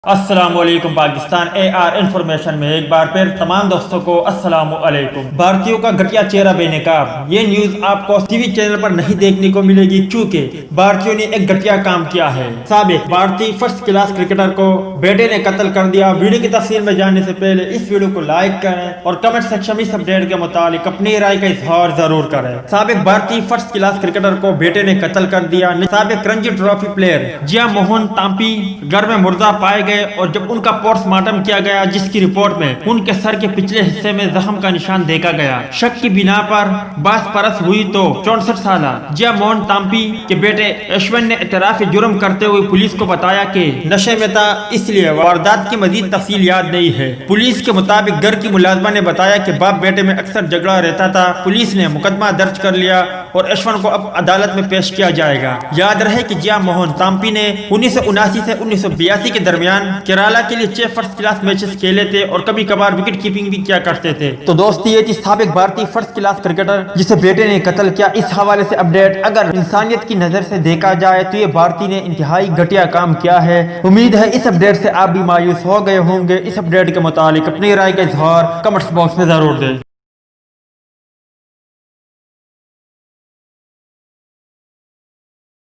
अस्सलाम वालेकुम पाकिस्तान INformation में एक बार फिर तमाम दोस्तों को अस्सलाम वालेकुम। भारतीयों का घटिया चेहरा बेनकाब, ये न्यूज आपको टीवी चैनल पर नहीं देखने को मिलेगी क्योंकि भारतीयों ने एक घटिया काम किया है। साबिक भारतीय फर्स्ट क्लास क्रिकेटर को बेटे ने कत्ल कर दिया। वीडियो की तफसील में जाने से पहले इस वीडियो को लाइक करें और कमेंट सेक्शन में इस अपडेट के मुतालिक अपनी राय का इजहार जरूर करें। साबिक भारतीय फर्स्ट क्लास क्रिकेटर को बेटे ने कत्ल कर दिया। साबिक रणजी ट्रॉफी प्लेयर जिया मोहन तांपी घर में मुर्दा पाए और जब उनका पोस्टमार्टम किया गया जिसकी रिपोर्ट में उनके सर के पिछले हिस्से में जख्म का निशान देखा गया, शक की बिना पर 22 बरस हुई तो 64 साल जिया मोहन तांपी के बेटे यशवंत ने इतराफ जुर्म करते हुए पुलिस को बताया कि नशे में था, इसलिए वारदात की मजीद तफसील याद नहीं है। पुलिस के मुताबिक घर की मुलाजमा ने बताया कि बाप बेटे में अक्सर झगड़ा रहता था। पुलिस ने मुकदमा दर्ज कर लिया और यशवंत को अब अदालत में पेश किया जाएगा। याद रहे कि जिया मोहन तांपी ने 1979 से 1982 के दरमियान केरला के लिए 6 फर्स्ट क्लास मैचेस खेले थे और कभी कभार विकेट कीपिंग भी किया करते थे। तो दोस्ती ये थी साबिक भारतीय फर्स्ट क्लास क्रिकेटर जिसे बेटे ने कत्ल किया। इस हवाले से अपडेट अगर इंसानियत की नजर से देखा जाए तो ये भारतीय ने इंतहाई घटिया काम किया है। उम्मीद है इस अपडेट से आप भी मायूस हो गए होंगे। इस अपडेट के मुतालिक अपनी राय का इजहार कमेंट्स बॉक्स में जरूर दें।